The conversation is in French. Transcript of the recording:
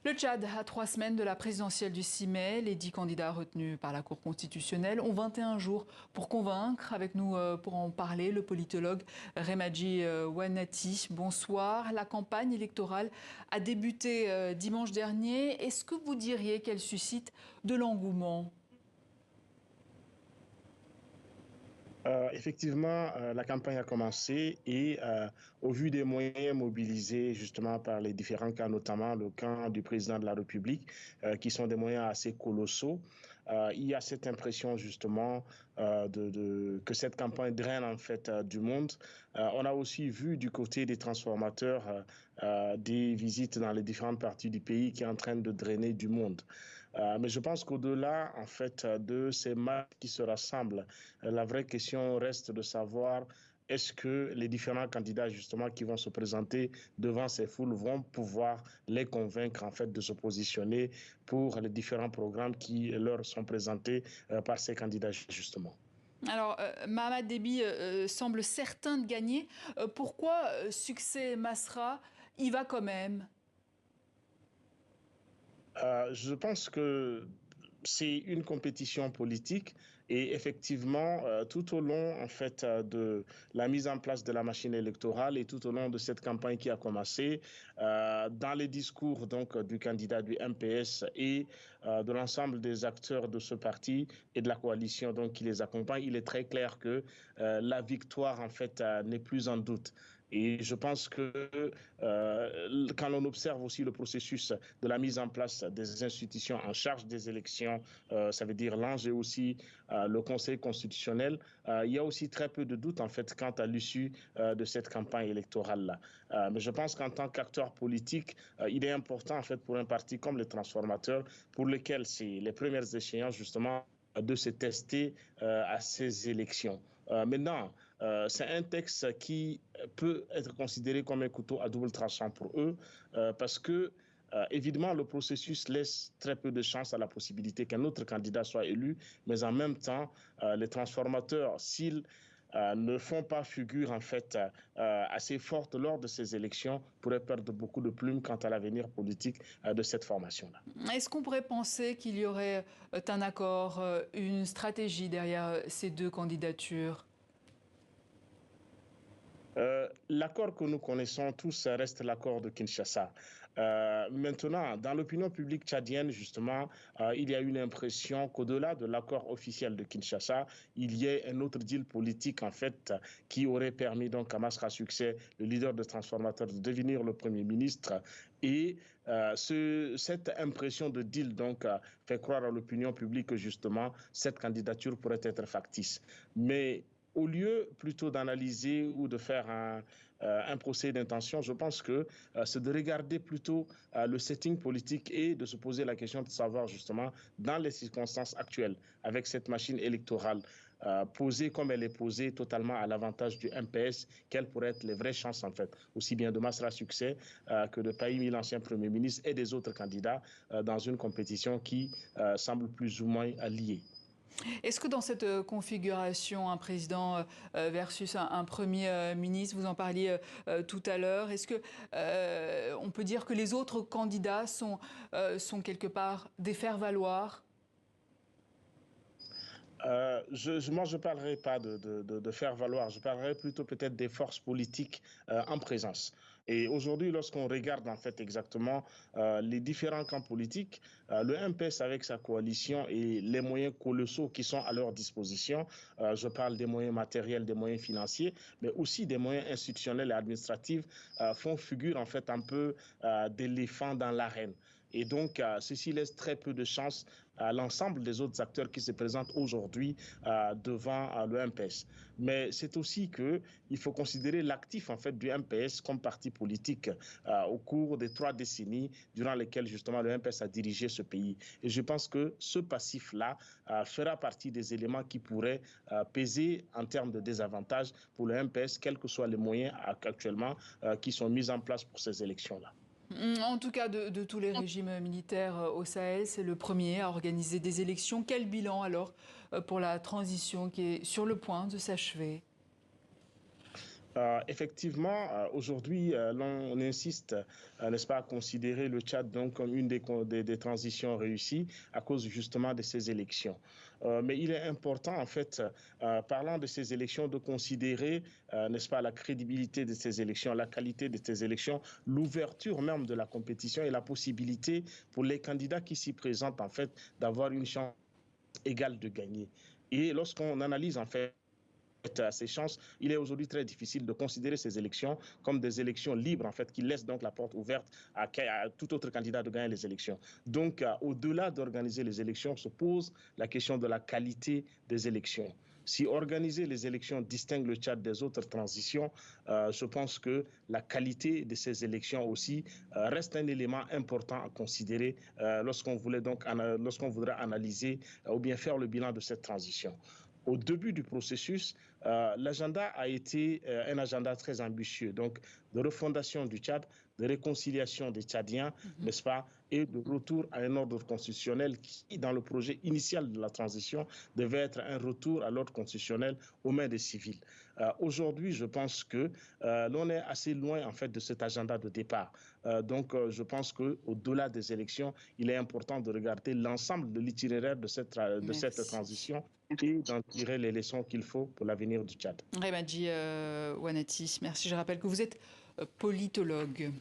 Le Tchad, à 3 semaines de la présidentielle du 6 mai, les 10 candidats retenus par la Cour constitutionnelle ont 21 jours pour convaincre. Avec nous pour en parler, le politologue Remadji Wanati. Bonsoir. La campagne électorale a débuté dimanche dernier. Est-ce que vous diriez qu'elle suscite de l'engouement ? Effectivement, la campagne a commencé et au vu des moyens mobilisés justement par les différents camps, notamment le camp du président de la République, qui sont des moyens assez colossaux, il y a cette impression justement que cette campagne draine en fait du monde. On a aussi vu du côté des transformateurs des visites dans les différentes parties du pays qui est en train de drainer du monde. Mais je pense qu'au-delà en fait de ces masses qui se rassemblent, la vraie question reste de savoir est-ce que les différents candidats justement qui vont se présenter devant ces foules vont pouvoir les convaincre en fait de se positionner pour les différents programmes qui leur sont présentés par ces candidats justement. Alors, Mahamat Déby semble certain de gagner. Pourquoi succès Masra y va quand même ? Je pense que c'est une compétition politique et effectivement, tout au long en fait de la mise en place de la machine électorale et tout au long de cette campagne qui a commencé, dans les discours donc du candidat du MPS et de l'ensemble des acteurs de ce parti et de la coalition donc qui les accompagne, il est très clair que la victoire en fait n'est plus en doute. Et je pense que quand on observe aussi le processus de la mise en place des institutions en charge des élections, ça veut dire l'enjeu aussi le Conseil constitutionnel, il y a aussi très peu de doutes en fait quant à l'issue de cette campagne électorale-là. Mais je pense qu'en tant qu'acteur politique, il est important en fait pour un parti comme les transformateurs, pour lesquels c'est les premières échéances justement de se tester à ces élections. Maintenant, c'est un texte qui peut être considéré comme un couteau à double tranchant pour eux, parce que évidemment, le processus laisse très peu de chance à la possibilité qu'un autre candidat soit élu, mais en même temps, les transformateurs, s'ils ne font pas figure en fait assez forte lors de ces élections, pourraient perdre beaucoup de plumes quant à l'avenir politique de cette formation-là. Est-ce qu'on pourrait penser qu'il y aurait un accord, une stratégie derrière ces deux candidatures ? L'accord que nous connaissons tous reste l'accord de Kinshasa. Maintenant, dans l'opinion publique tchadienne, justement, il y a une impression qu'au-delà de l'accord officiel de Kinshasa, il y ait un autre deal politique, en fait, qui aurait permis donc à Masra Succès, le leader de transformateurs, de devenir le Premier ministre. Et cette impression de deal, donc, fait croire à l'opinion publique que, justement, cette candidature pourrait être factice. Mais au lieu plutôt d'analyser ou de faire un procès d'intention, je pense que c'est de regarder plutôt le setting politique et de se poser la question de savoir justement dans les circonstances actuelles, avec cette machine électorale posée comme elle est posée totalement à l'avantage du MPS, quelles pourraient être les vraies chances en fait, aussi bien de Masra Succès que de Pahimi, l'ancien Premier ministre, et des autres candidats dans une compétition qui semble plus ou moins liée. Est-ce que dans cette configuration, un président versus un Premier ministre, vous en parliez tout à l'heure, est-ce que on peut dire que les autres candidats sont quelque part des faire-valoir ? Moi, je ne parlerai pas de faire valoir, je parlerai plutôt peut-être des forces politiques en présence. Et aujourd'hui, lorsqu'on regarde en fait exactement les différents camps politiques, le MPS avec sa coalition et les moyens colossaux qui sont à leur disposition, je parle des moyens matériels, des moyens financiers, mais aussi des moyens institutionnels et administratifs, font figure en fait un peu d'éléphants dans l'arène. Et donc, ceci laisse très peu de chance à l'ensemble des autres acteurs qui se présentent aujourd'hui devant le MPS. Mais c'est aussi qu'il faut considérer l'actif en fait du MPS comme parti politique au cours des 3 décennies durant lesquelles justement le MPS a dirigé ce pays. Et je pense que ce passif-là fera partie des éléments qui pourraient peser en termes de désavantages pour le MPS, quels que soient les moyens actuellement qui sont mis en place pour ces élections-là. En tout cas, de tous les régimes militaires au Sahel, c'est le premier à organiser des élections. Quel bilan alors pour la transition qui est sur le point de s'achever ? Effectivement, aujourd'hui, on insiste, n'est-ce pas, à considérer le Tchad donc comme une des transitions réussies à cause justement de ces élections. Mais il est important, en fait, parlant de ces élections, de considérer, n'est-ce pas, la crédibilité de ces élections, la qualité de ces élections, l'ouverture même de la compétition et la possibilité pour les candidats qui s'y présentent, en fait, d'avoir une chance égale de gagner. Et lorsqu'on analyse, en fait, à ces chances, il est aujourd'hui très difficile de considérer ces élections comme des élections libres, en fait, qui laissent donc la porte ouverte à tout autre candidat de gagner les élections. Donc, au-delà d'organiser les élections, se pose la question de la qualité des élections. Si organiser les élections distingue le Tchad des autres transitions, je pense que la qualité de ces élections aussi reste un élément important à considérer lorsqu'on voudrait analyser ou bien faire le bilan de cette transition. Au début du processus, l'agenda a été un agenda très ambitieux, donc de refondation du Tchad, de réconciliation des Tchadiens, n'est-ce pas, et de retour à un ordre constitutionnel qui, dans le projet initial de la transition, devait être un retour à l'ordre constitutionnel aux mains des civils. Aujourd'hui, je pense que l'on est assez loin, en fait, de cet agenda de départ. Donc, je pense qu'au-delà des élections, il est important de regarder l'ensemble de l'itinéraire de cette transition et d'en tirer les leçons qu'il faut pour l'avenir du Tchad. Remadji Wanati, merci. Je rappelle que vous êtes politologue.